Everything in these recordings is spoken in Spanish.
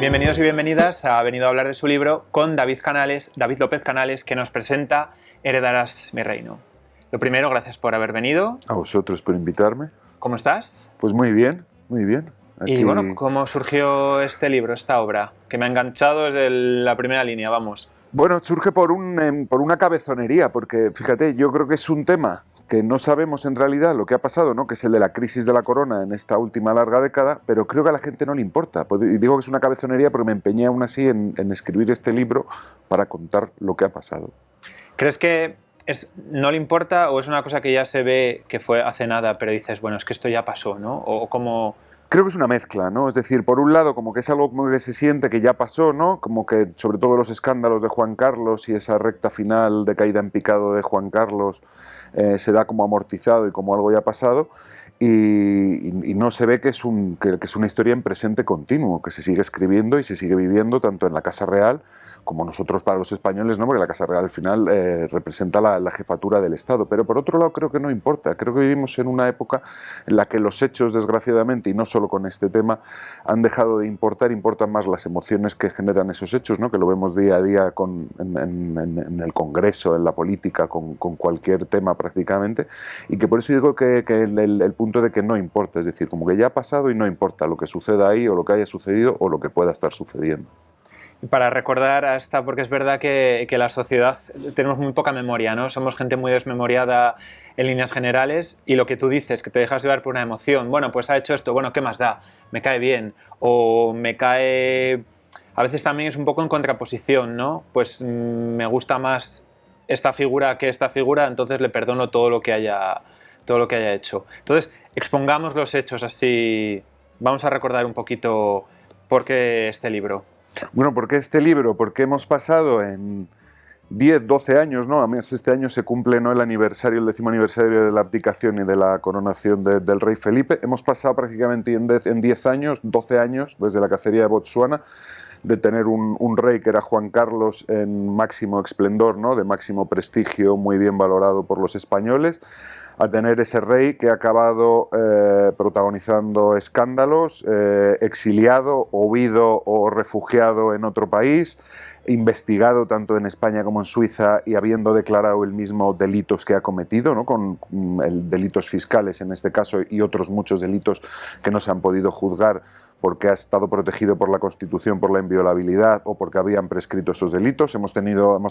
Bienvenidos y bienvenidas a Venido a hablar de su libro con David López Canales, que nos presenta Heredarás mi reino. Lo primero, gracias por haber venido. A vosotros por invitarme. ¿Cómo estás? Pues muy bien, muy bien. Aquí... Y bueno, ¿cómo surgió este libro, esta obra? Que me ha enganchado desde la primera línea, vamos. Bueno, surge por una cabezonería, porque fíjate, yo creo que es un tema que no sabemos en realidad lo que ha pasado, ¿no? Que es el de la crisis de la corona en esta última larga década, pero creo que a la gente no le importa. Y digo que es una cabezonería porque me empeñé aún así en escribir este libro para contar lo que ha pasado. ¿Crees que no le importa o es una cosa que ya se ve que fue hace nada, pero dices, bueno, es que esto ya pasó, ¿no? O como... Creo que es una mezcla, ¿no? Es decir, por un lado, como que es algo que se siente que ya pasó, ¿no? Como que, sobre todo los escándalos de Juan Carlos y esa recta final de caída en picado de Juan Carlos se da como amortizado y como algo ya pasado. Y no se ve que es una historia en presente continuo, que se sigue escribiendo y se sigue viviendo tanto en la Casa Real como nosotros para los españoles, ¿no? Porque la Casa Real al final representa la jefatura del Estado. Pero por otro lado creo que no importa. Creo que vivimos en una época en la que los hechos, desgraciadamente, y no solo con este tema, han dejado de importar. Importan más las emociones que generan esos hechos, ¿no? Que lo vemos día a día en el Congreso, en la política, con cualquier tema prácticamente. Y que por eso digo que el punto de que no importa. Es decir, como que ya ha pasado y no importa lo que suceda ahí o lo que haya sucedido o lo que pueda estar sucediendo. Para recordar hasta, porque es verdad que la sociedad tenemos muy poca memoria, ¿no? Somos gente muy desmemoriada en líneas generales y lo que tú dices, que te dejas llevar por una emoción, bueno, pues ha hecho esto, bueno, ¿qué más da? Me cae bien o me cae... A veces también es un poco en contraposición, ¿no? Pues me gusta más esta figura que esta figura, entonces le perdono todo lo que haya hecho. Entonces, expongamos los hechos así, vamos a recordar un poquito por qué este libro. Bueno, ¿por qué este libro? Porque hemos pasado en 10, 12 años, ¿no? Además, este año se cumple, ¿no?, el 10º aniversario de la abdicación y de la coronación del rey Felipe. Hemos pasado prácticamente en 10 años, 12 años, desde la cacería de Botsuana, de tener un rey que era Juan Carlos en máximo esplendor, ¿no?, de máximo prestigio, muy bien valorado por los españoles, a tener ese rey que ha acabado protagonizando escándalos, exiliado, huido o refugiado en otro país, investigado tanto en España como en Suiza y habiendo declarado él mismo delitos que ha cometido, ¿no?, con delitos fiscales en este caso y otros muchos delitos que no se han podido juzgar porque ha estado protegido por la Constitución por la inviolabilidad o porque habían prescrito esos delitos. Hemos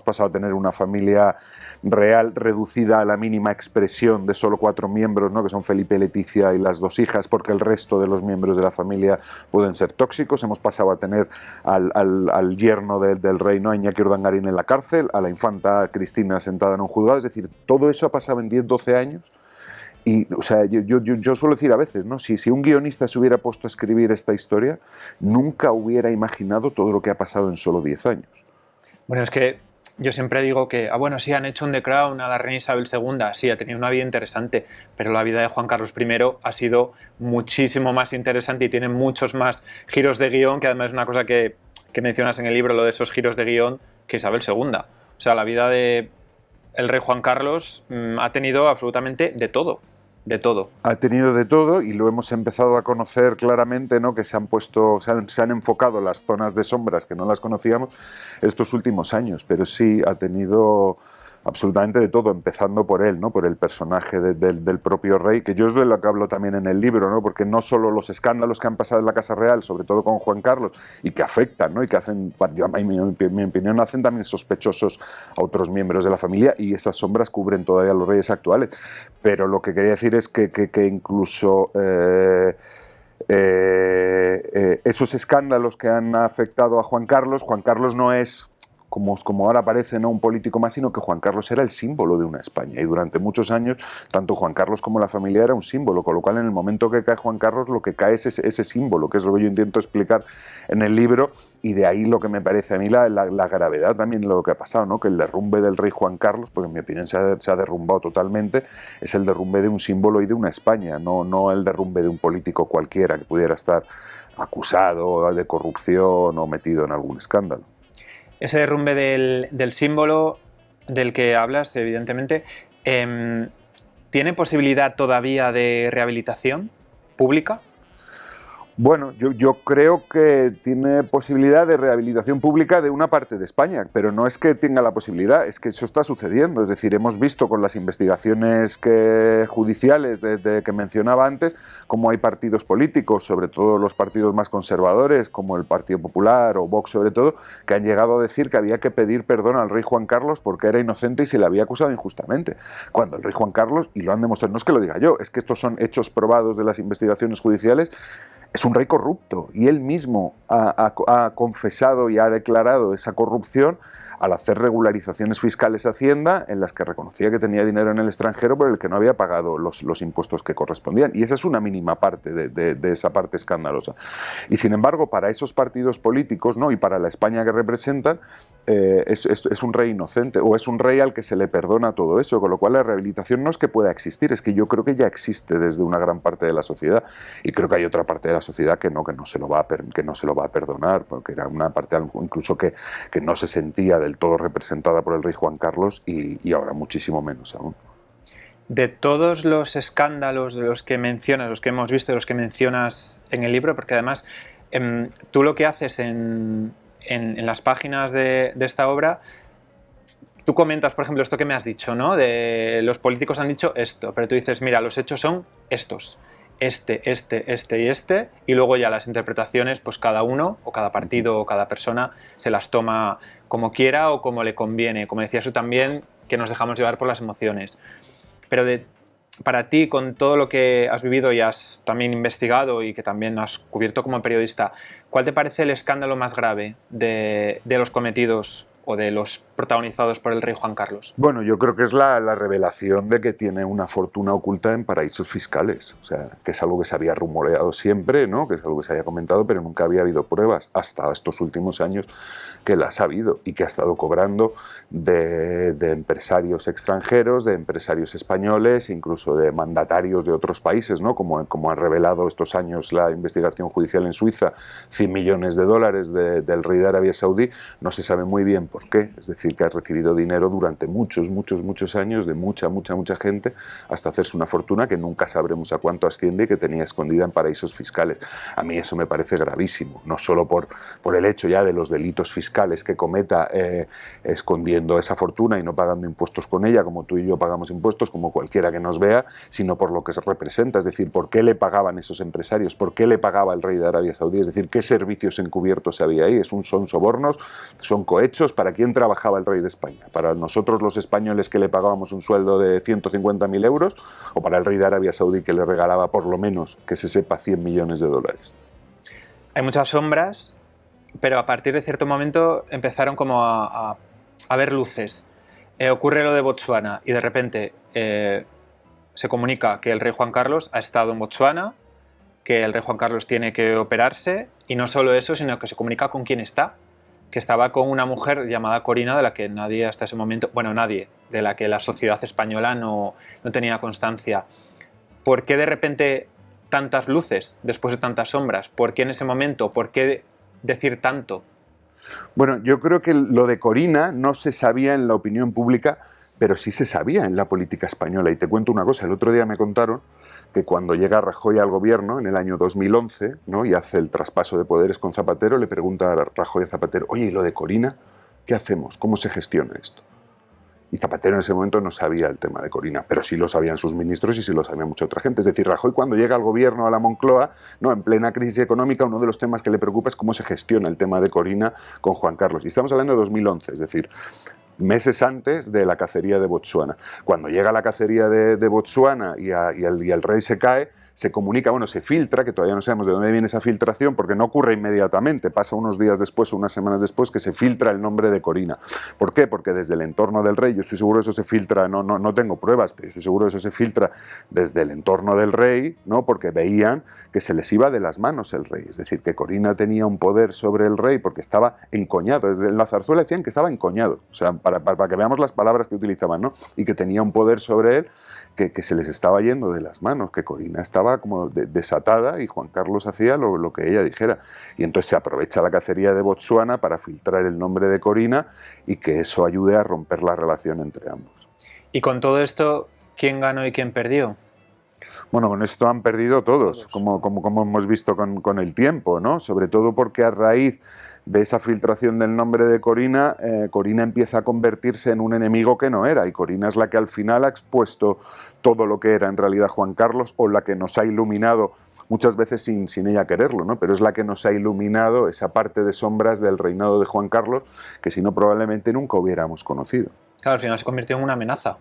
pasado a tener una familia real reducida a la mínima expresión de solo 4 miembros, ¿no?, que son Felipe, Leticia y las 2 hijas, porque el resto de los miembros de la familia pueden ser tóxicos. Hemos pasado a tener al yerno del rey, ¿no?, Iñaki Urdangarín, en la cárcel, a la infanta Cristina sentada en un juzgado. Es decir, todo eso ha pasado en 10, 12 años. Y, o sea, yo suelo decir a veces, ¿no?, si un guionista se hubiera puesto a escribir esta historia, nunca hubiera imaginado todo lo que ha pasado en solo 10 años. Bueno, es que yo siempre digo que, bueno, sí, han hecho un The Crown a la reina Isabel II, sí, ha tenido una vida interesante, pero la vida de Juan Carlos I ha sido muchísimo más interesante y tiene muchos más giros de guión, que además es una cosa que mencionas en el libro, lo de esos giros de guión, que Isabel II. O sea, la vida de el rey Juan Carlos ha tenido absolutamente de todo. De todo. Ha tenido de todo y lo hemos empezado a conocer claramente, ¿no?, que se han enfocado las zonas de sombras que no las conocíamos estos últimos años, pero sí ha tenido absolutamente de todo, empezando por él, ¿no?, por el personaje del propio rey, que yo es de lo que hablo también en el libro, ¿no?, porque no solo los escándalos que han pasado en la Casa Real, sobre todo con Juan Carlos, y que afectan, ¿no?, y que hacen, en mi opinión, hacen también sospechosos a otros miembros de la familia, y esas sombras cubren todavía a los reyes actuales. Pero lo que quería decir es que incluso esos escándalos que han afectado a Juan Carlos no es, como ahora parece, ¿no?, un político más, sino que Juan Carlos era el símbolo de una España y durante muchos años tanto Juan Carlos como la familia era un símbolo, con lo cual en el momento que cae Juan Carlos lo que cae es ese símbolo, que es lo que yo intento explicar en el libro, y de ahí lo que me parece a mí la gravedad también de lo que ha pasado, ¿no?, que el derrumbe del rey Juan Carlos, porque en mi opinión se ha derrumbado totalmente, es el derrumbe de un símbolo y de una España, no el derrumbe de un político cualquiera que pudiera estar acusado de corrupción o metido en algún escándalo. Ese derrumbe del símbolo del que hablas, evidentemente, ¿tiene posibilidad todavía de rehabilitación pública? Bueno, yo creo que tiene posibilidad de rehabilitación pública de una parte de España, pero no es que tenga la posibilidad, es que eso está sucediendo. Es decir, hemos visto con las investigaciones judiciales que mencionaba antes, cómo hay partidos políticos, sobre todo los partidos más conservadores, como el Partido Popular o Vox sobre todo, que han llegado a decir que había que pedir perdón al rey Juan Carlos porque era inocente y se le había acusado injustamente. Cuando el rey Juan Carlos, y lo han demostrado, no es que lo diga yo, es que estos son hechos probados de las investigaciones judiciales, es un rey corrupto y él mismo ha confesado y ha declarado esa corrupción al hacer regularizaciones fiscales a Hacienda en las que reconocía que tenía dinero en el extranjero por el que no había pagado los impuestos que correspondían. Y esa es una mínima parte de esa parte escandalosa. Y sin embargo, para esos partidos políticos, ¿no?, y para la España que representan, es un rey inocente o es un rey al que se le perdona todo eso, con lo cual la rehabilitación no es que pueda existir, es que yo creo que ya existe desde una gran parte de la sociedad y creo que hay otra parte de la sociedad que no se lo va a perdonar, porque era una parte incluso que no se sentía del todo representada por el rey Juan Carlos y ahora muchísimo menos aún. De todos los escándalos de los que mencionas, los que hemos visto, los que mencionas en el libro, porque además tú lo que haces en las páginas de esta obra, tú comentas, por ejemplo, esto que me has dicho, ¿no? De los políticos han dicho esto, pero tú dices, mira, los hechos son estos. Y luego ya las interpretaciones, pues cada uno o cada partido o cada persona se las toma como quiera o como le conviene. Como decías tú también, que nos dejamos llevar por las emociones. Pero para ti, con todo lo que has vivido y has también investigado y que también has cubierto como periodista, ¿cuál te parece el escándalo más grave de los cometidos o de los protagonizados por el rey Juan Carlos? Bueno, yo creo que es la revelación de que tiene una fortuna oculta en paraísos fiscales, o sea, que es algo que se había rumoreado siempre, ¿no?, que es algo que se había comentado, pero nunca había habido pruebas hasta estos últimos años que las ha habido y que ha estado cobrando de empresarios extranjeros, de empresarios españoles, incluso de mandatarios de otros países, ¿no?, como ha revelado estos años la investigación judicial en Suiza, 100 millones de dólares del rey de Arabia Saudí. No se sabe muy bien por qué, es decir, que ha recibido dinero durante muchos años de mucha gente hasta hacerse una fortuna que nunca sabremos a cuánto asciende y que tenía escondida en paraísos fiscales. A mí eso me parece gravísimo, no solo por el hecho ya de los delitos fiscales que cometa escondiendo esa fortuna y no pagando impuestos con ella, como tú y yo pagamos impuestos, como cualquiera que nos vea, sino por lo que se representa, es decir, por qué le pagaban esos empresarios, por qué le pagaba el rey de Arabia Saudí, es decir, qué servicios encubiertos había ahí, son sobornos, son cohechos. ¿Para quién trabajaba el rey de España? ¿Para nosotros los españoles que le pagábamos un sueldo de 150.000 euros o para el rey de Arabia Saudí que le regalaba por lo menos, que se sepa, 100 millones de dólares? Hay muchas sombras, pero a partir de cierto momento empezaron como a ver luces. Ocurre lo de Botsuana y de repente se comunica que el rey Juan Carlos ha estado en Botsuana, que el rey Juan Carlos tiene que operarse y no solo eso, sino que se comunica con quién está, que estaba con una mujer llamada Corina, de la que nadie hasta ese momento, de la que la sociedad española no tenía constancia. ¿Por qué de repente tantas luces después de tantas sombras? ¿Por qué en ese momento? ¿Por qué decir tanto? Bueno, yo creo que lo de Corina no se sabía en la opinión pública, pero sí se sabía en la política española. Y te cuento una cosa, el otro día me contaron que cuando llega Rajoy al gobierno en el año 2011, ¿no?, y hace el traspaso de poderes con Zapatero, le pregunta a Rajoy a Zapatero, oye, ¿y lo de Corina? ¿Qué hacemos? ¿Cómo se gestiona esto? Y Zapatero en ese momento no sabía el tema de Corina, pero sí lo sabían sus ministros y sí lo sabía mucha otra gente. Es decir, Rajoy cuando llega al gobierno, a la Moncloa, ¿no?, en plena crisis económica, uno de los temas que le preocupa es cómo se gestiona el tema de Corina con Juan Carlos. Y estamos hablando de 2011, es decir, meses antes de la cacería de Botsuana. Cuando llega la cacería de Botsuana y el rey se cae, se comunica, se filtra, que todavía no sabemos de dónde viene esa filtración, porque no ocurre inmediatamente, pasa unos días después o unas semanas después que se filtra el nombre de Corina. ¿Por qué? Porque desde el entorno del rey, yo estoy seguro de eso se filtra, no tengo pruebas, pero estoy seguro de eso se filtra desde el entorno del rey, ¿no?, porque veían que se les iba de las manos el rey, es decir, que Corina tenía un poder sobre el rey porque estaba encoñado, desde la zarzuela decían que estaba encoñado, o sea, para que veamos las palabras que utilizaban, ¿no?, y que tenía un poder sobre él que se les estaba yendo de las manos, que Corina estaba como desatada y Juan Carlos hacía lo que ella dijera. Y entonces se aprovecha la cacería de Botsuana para filtrar el nombre de Corina y que eso ayude a romper la relación entre ambos. Y con todo esto, ¿quién ganó y quién perdió? Bueno, con esto han perdido todos, como hemos visto con el tiempo, ¿no? Sobre todo porque a raíz de esa filtración del nombre de Corina, Corina empieza a convertirse en un enemigo que no era, y Corina es la que al final ha expuesto todo lo que era en realidad Juan Carlos, o la que nos ha iluminado, muchas veces sin ella quererlo, ¿no? Pero es la que nos ha iluminado esa parte de sombras del reinado de Juan Carlos, que si no probablemente nunca hubiéramos conocido. Claro, al final se convirtió en una amenaza.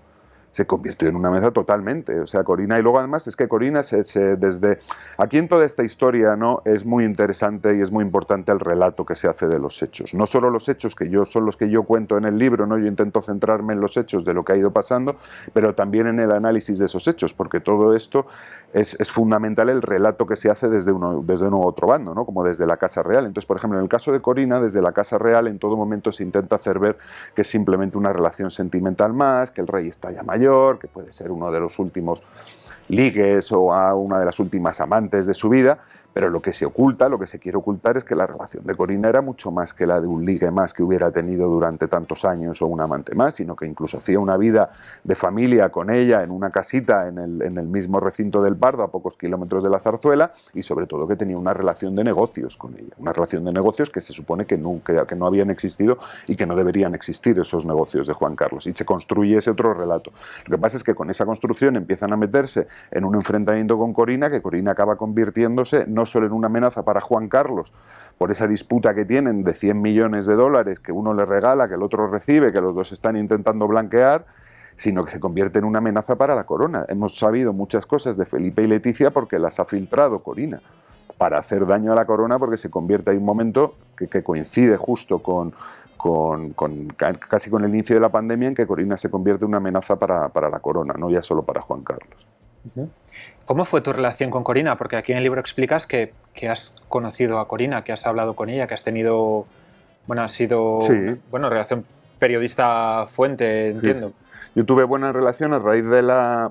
Se convirtió en una amenaza totalmente, o sea, Corina, y luego además es que Corina desde aquí en toda esta historia, ¿no?, es muy interesante y es muy importante el relato que se hace de los hechos, no solo los hechos son los que yo cuento en el libro, ¿no?, yo intento centrarme en los hechos de lo que ha ido pasando, pero también en el análisis de esos hechos, porque todo esto es fundamental, el relato que se hace desde uno u otro bando, ¿no?, como desde la Casa Real. Entonces, por ejemplo, en el caso de Corina, desde la Casa Real en todo momento se intenta hacer ver que es simplemente una relación sentimental más, que el rey está ya mayor, que puede ser uno de los últimos ligues o a una de las últimas amantes de su vida, pero lo que se oculta, lo que se quiere ocultar es que la relación de Corina era mucho más que la de un ligue más que hubiera tenido durante tantos años o un amante más, sino que incluso hacía una vida de familia con ella en una casita en el mismo recinto del Pardo, a pocos kilómetros de la Zarzuela, y sobre todo que tenía una relación de negocios con ella, una relación de negocios que se supone que no habían existido y que no deberían existir esos negocios de Juan Carlos, y se construye ese otro relato. Lo que pasa es que con esa construcción empiezan a meterse en un enfrentamiento con Corina, que Corina acaba convirtiéndose no solo en una amenaza para Juan Carlos, por esa disputa que tienen de 100 millones de dólares que uno le regala, que el otro recibe, que los dos están intentando blanquear, sino que se convierte en una amenaza para la corona. Hemos sabido muchas cosas de Felipe y Leticia porque las ha filtrado Corina, para hacer daño a la corona, porque se convierte, hay un momento que coincide justo casi con el inicio de la pandemia, en que Corina se convierte en una amenaza para la corona, no ya solo para Juan Carlos. ¿Cómo fue tu relación con Corina? Porque aquí en el libro explicas que has conocido a Corina, que has hablado con ella, que has tenido, ha sido, sí, relación periodista-fuente, entiendo. Sí. Yo tuve buena relación a raíz de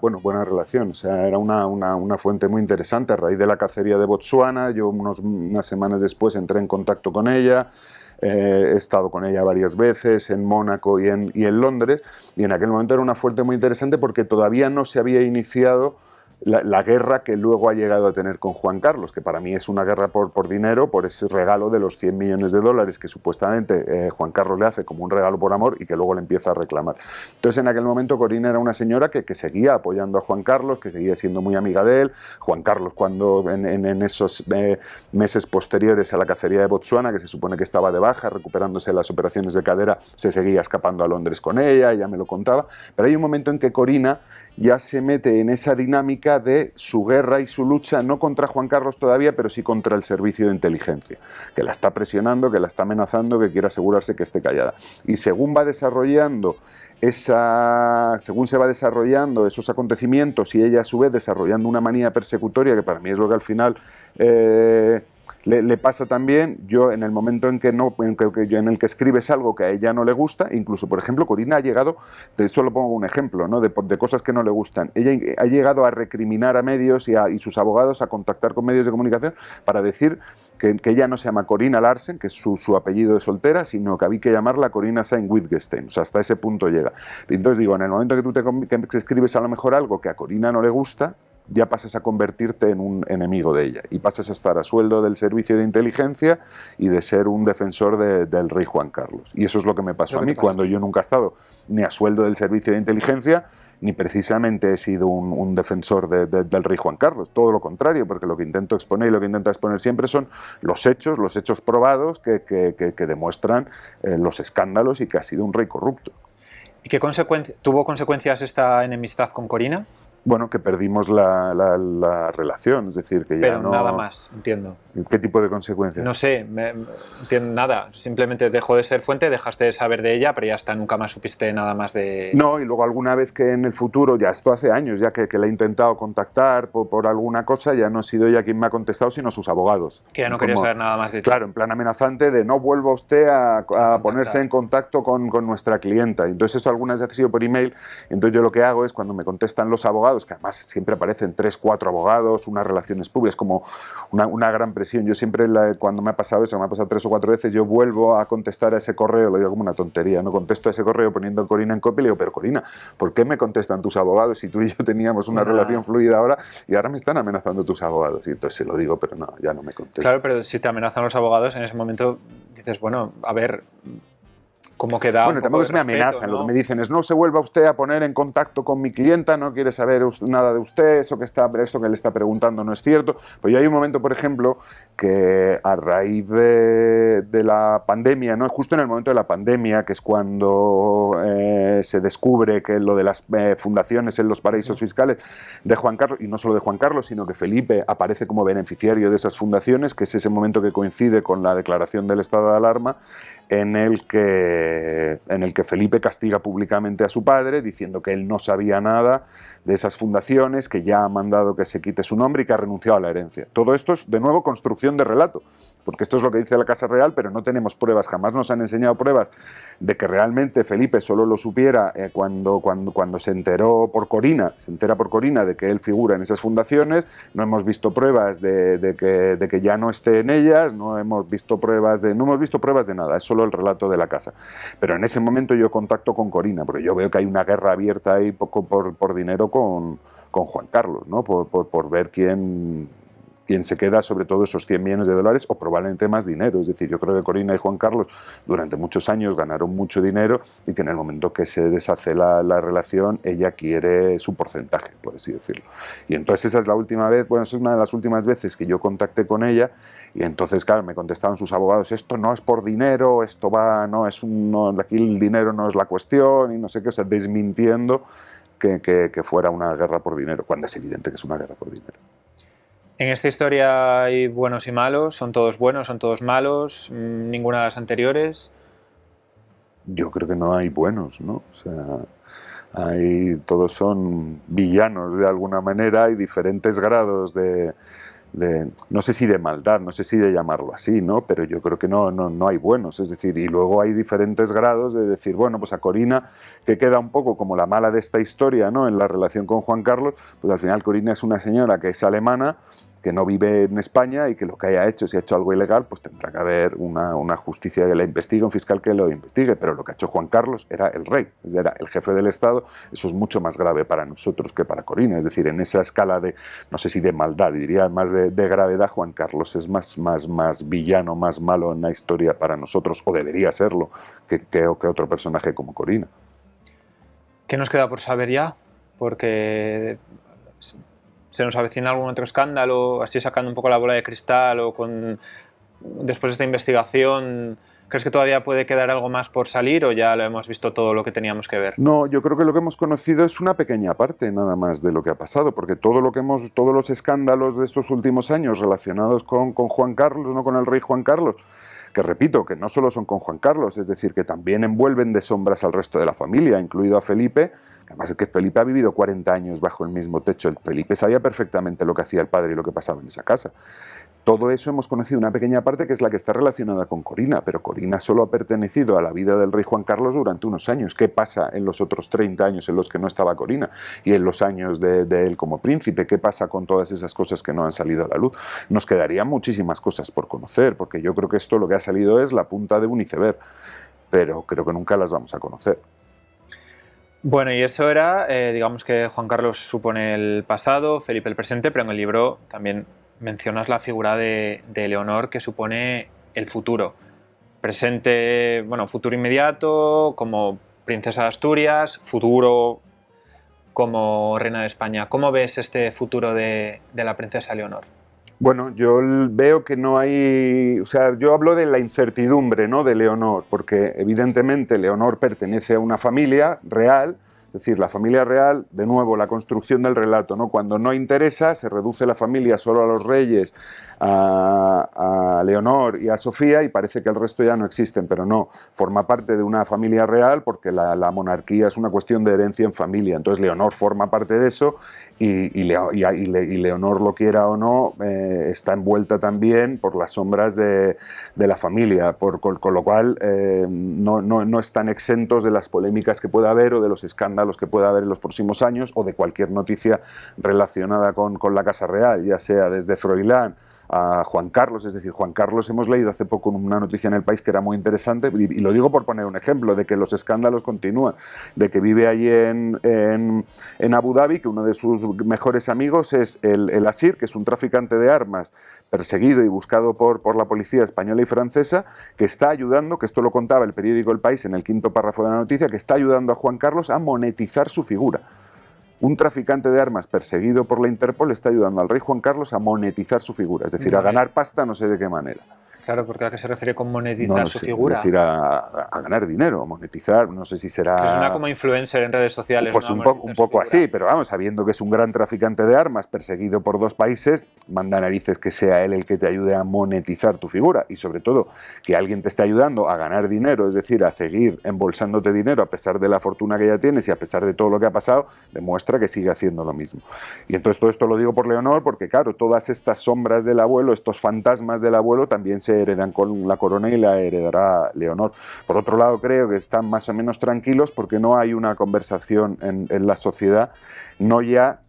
buena relación, o sea, era una fuente muy interesante. A raíz de la cacería de Botsuana, yo unas semanas después entré en contacto con ella. He estado con ella varias veces en Mónaco y en Londres, y en aquel momento era una fuente muy interesante porque todavía no se había iniciado la guerra que luego ha llegado a tener con Juan Carlos, que para mí es una guerra por dinero, por ese regalo de los 100 millones de dólares que supuestamente Juan Carlos le hace como un regalo por amor y que luego le empieza a reclamar. Entonces, en aquel momento Corina era una señora que seguía apoyando a Juan Carlos, que seguía siendo muy amiga de él. Juan Carlos, cuando en esos meses posteriores a la cacería de Botsuana, que se supone que estaba de baja, recuperándose de las operaciones de cadera, se seguía escapando a Londres con ella me lo contaba. Pero hay un momento en que Corina ya se mete en esa dinámica de su guerra y su lucha, no contra Juan Carlos todavía, pero sí contra el servicio de inteligencia, que la está presionando, que la está amenazando, que quiere asegurarse que esté callada. Y según se va desarrollando esos acontecimientos y ella a su vez desarrollando una manía persecutoria, que para mí es lo que al final le pasa también, yo en el momento en el que escribes algo que a ella no le gusta, incluso por ejemplo Corina ha llegado, solo pongo un ejemplo, ¿no?, de cosas que no le gustan, ella ha llegado a recriminar a medios y sus abogados a contactar con medios de comunicación para decir que ella no se llama Corina Larsen, que es su apellido de soltera, sino que había que llamarla Corina Sayn-Wittgenstein, o sea, hasta ese punto llega. Entonces digo, en el momento que tú que escribes a lo mejor algo que a Corina no le gusta, ya pasas a convertirte en un enemigo de ella y pasas a estar a sueldo del servicio de inteligencia y de ser un defensor del rey Juan Carlos. Y eso es lo que me pasó a mí, cuando yo nunca he estado ni a sueldo del servicio de inteligencia, ni precisamente he sido un defensor del rey Juan Carlos, todo lo contrario, porque lo que intento exponer y lo que intenta exponer siempre son los hechos probados que demuestran los escándalos y que ha sido un rey corrupto. ¿Y qué tuvo consecuencias esta enemistad con Corina? Bueno, que perdimos la relación, es decir, que ya pero no... Pero nada más, entiendo. ¿Qué tipo de consecuencias? No sé, entiendo nada. Simplemente dejó de ser fuente, dejaste de saber de ella, pero ya está, nunca más supiste nada más de... No, y luego alguna vez que en el futuro, ya esto hace años ya que le he intentado contactar por alguna cosa, ya no ha sido ella quien me ha contestado, sino sus abogados. Que ya no quería saber nada más de ti. Claro, en plan amenazante de no vuelva usted a ponerse en contacto con nuestra clienta. Entonces eso algunas veces ha sido por email, entonces yo lo que hago es cuando me contestan los abogados, abogados, que además siempre aparecen 3, 4 abogados, unas relaciones públicas, como una gran presión. Yo siempre, cuando me ha pasado eso, me ha pasado 3 o 4 veces, yo vuelvo a contestar a ese correo, lo digo como una tontería, no contesto a ese correo poniendo a Corina en copia y le digo, pero Corina, ¿por qué me contestan tus abogados si tú y yo teníamos una relación fluida ahora y ahora me están amenazando tus abogados? Y entonces se lo digo, pero no, ya no me contestan. Claro, pero si te amenazan los abogados, en ese momento dices, bueno, a ver, ¿cómo queda? Bueno, tampoco es me amenazan, ¿no? Lo que me dicen es, no se vuelva usted a poner en contacto con mi clienta, no quiere saber nada de usted, eso que le está preguntando no es cierto. Pues yo hay un momento, por ejemplo, que a raíz de la pandemia, ¿no? Justo en el momento de la pandemia, que es cuando se descubre que lo de las fundaciones en los paraísos fiscales de Juan Carlos, y no solo de Juan Carlos, sino que Felipe aparece como beneficiario de esas fundaciones, que es ese momento que coincide con la declaración del estado de alarma, en el que Felipe castiga públicamente a su padre, diciendo que él no sabía nada de esas fundaciones, que ya ha mandado que se quite su nombre y que ha renunciado a la herencia. Todo esto es, de nuevo, construcción de relato, porque esto es lo que dice la Casa Real, pero no tenemos pruebas, jamás nos han enseñado pruebas de que realmente Felipe solo lo supiera cuando se entera por Corina de que él figura en esas fundaciones. No hemos visto pruebas de que ya no esté en ellas, no hemos visto pruebas de nada, es solo el relato de la casa. Pero en ese momento yo contacto con Corina, porque yo veo que hay una guerra abierta ahí por dinero con Juan Carlos, ¿no? Por ver quién se queda sobre todo esos 100 millones de dólares o probablemente más dinero. Es decir, yo creo que Corina y Juan Carlos durante muchos años ganaron mucho dinero y que en el momento que se deshace la relación, ella quiere su porcentaje, por así decirlo. Y entonces esa es la última vez, bueno, esa es una de las últimas veces que yo contacté con ella y entonces, claro, me contestaban sus abogados, esto no es por dinero, esto va, no, aquí el dinero no es la cuestión y no sé qué, o sea, desmintiendo que fuera una guerra por dinero, cuando es evidente que es una guerra por dinero. En esta historia hay buenos y malos, son todos buenos, son todos malos, ninguna de las anteriores. Yo creo que no hay buenos, ¿no? O sea, todos son villanos de alguna manera, hay diferentes grados de no sé si de maldad, no sé si de llamarlo así, ¿no? Pero yo creo que no hay buenos, es decir, y luego hay diferentes grados de decir, bueno, pues a Corina, que queda un poco como la mala de esta historia, ¿no? En la relación con Juan Carlos, pues al final Corina es una señora que es alemana, que no vive en España y que lo que haya hecho, si ha hecho algo ilegal, pues tendrá que haber una justicia que la investigue, un fiscal que lo investigue, pero lo que ha hecho Juan Carlos era el rey, era el jefe del Estado, eso es mucho más grave para nosotros que para Corina, es decir, en esa escala de, no sé si de maldad, diría más de gravedad, Juan Carlos es más villano, más malo en la historia para nosotros, o debería serlo, que otro personaje como Corina. ¿Qué nos queda por saber ya? Porque se nos avecina algún otro escándalo, así sacando un poco la bola de cristal o después de esta investigación, ¿crees que todavía puede quedar algo más por salir o ya lo hemos visto todo lo que teníamos que ver? No, yo creo que lo que hemos conocido es una pequeña parte nada más de lo que ha pasado, porque todos los escándalos de estos últimos años relacionados con Juan Carlos, no con el rey Juan Carlos, que repito, que no solo son con Juan Carlos, es decir, que también envuelven de sombras al resto de la familia, incluido a Felipe. Además es que Felipe ha vivido 40 años bajo el mismo techo. Felipe sabía perfectamente lo que hacía el padre y lo que pasaba en esa casa. Todo eso hemos conocido una pequeña parte que es la que está relacionada con Corina, pero Corina solo ha pertenecido a la vida del rey Juan Carlos durante unos años. ¿Qué pasa en los otros 30 años en los que no estaba Corina? Y en los años de él como príncipe, ¿qué pasa con todas esas cosas que no han salido a la luz? Nos quedarían muchísimas cosas por conocer, porque yo creo que esto lo que ha salido es la punta de un iceberg, pero creo que nunca las vamos a conocer. Bueno, y eso era, digamos que Juan Carlos supone el pasado, Felipe el presente, pero en el libro también mencionas la figura de Leonor, que supone el futuro. Presente, bueno, futuro inmediato, como princesa de Asturias, futuro como reina de España. ¿Cómo ves este futuro de la princesa Leonor? Bueno, yo veo que no hay, o sea, yo hablo de la incertidumbre, ¿no?, de Leonor, porque evidentemente Leonor pertenece a una familia real, es decir, la familia real, de nuevo, la construcción del relato, ¿no? Cuando no interesa, se reduce la familia solo a los reyes, a Leonor y a Sofía, y parece que el resto ya no existen, pero no, forma parte de una familia real porque la monarquía es una cuestión de herencia en familia, entonces Leonor forma parte de eso Leonor, lo quiera o no, está envuelta también por las sombras de la familia, con lo cual no están exentos de las polémicas que pueda haber o de los escándalos que pueda haber en los próximos años o de cualquier noticia relacionada con la Casa Real, ya sea desde Froilán a Juan Carlos. Es decir, Juan Carlos, hemos leído hace poco una noticia en El País que era muy interesante, y lo digo por poner un ejemplo, de que los escándalos continúan, de que vive allí en Abu Dhabi, que uno de sus mejores amigos es el Asir, que es un traficante de armas perseguido y buscado por la policía española y francesa, que está ayudando, que esto lo contaba el periódico El País en el quinto párrafo de la noticia, que está ayudando a Juan Carlos a monetizar su figura. Un traficante de armas perseguido por la Interpol está ayudando al rey Juan Carlos a monetizar su figura, es decir, a ganar pasta, no sé de qué manera. Claro, porque ¿a qué se refiere con monetizar su sé, figura? Es decir, a ganar dinero, a monetizar, no sé si será... Que suena como influencer en redes sociales. Pues ¿no? un poco así, pero vamos, sabiendo que es un gran traficante de armas perseguido por 2 países, manda narices que sea él el que te ayude a monetizar tu figura, y sobre todo que alguien te esté ayudando a ganar dinero, es decir, a seguir embolsándote dinero a pesar de la fortuna que ya tienes y a pesar de todo lo que ha pasado, demuestra que sigue haciendo lo mismo. Y entonces todo esto lo digo por Leonor porque, claro, todas estas sombras del abuelo, estos fantasmas del abuelo también se heredan con la corona y la heredará Leonor. Por otro lado, creo que están más o menos tranquilos porque no hay una conversación en la sociedad, no ya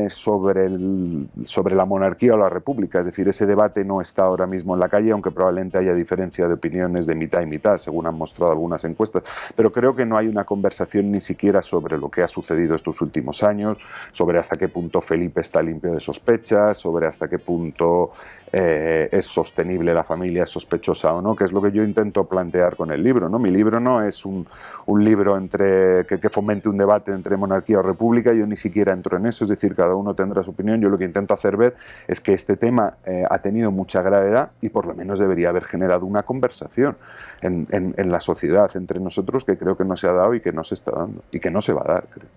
sobre la monarquía o la república, es decir, ese debate no está ahora mismo en la calle, aunque probablemente haya diferencia de opiniones de mitad y mitad, según han mostrado algunas encuestas, pero creo que no hay una conversación ni siquiera sobre lo que ha sucedido estos últimos años, sobre hasta qué punto Felipe está limpio de sospechas, sobre hasta qué punto es sostenible la familia, es sospechosa o no, que es lo que yo intento plantear con el libro, ¿no? Mi libro no es un libro que fomente un debate entre monarquía o república, yo ni siquiera entro en eso, es decir, cada uno tendrá su opinión. Yo lo que intento hacer ver es que este tema ha tenido mucha gravedad y por lo menos debería haber generado una conversación en la sociedad entre nosotros, que creo que no se ha dado y que no se está dando y que no se va a dar, creo.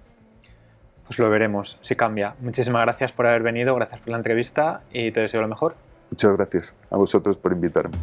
Pues lo veremos, si cambia. Muchísimas gracias por haber venido, gracias por la entrevista y te deseo lo mejor. Muchas gracias a vosotros por invitarme.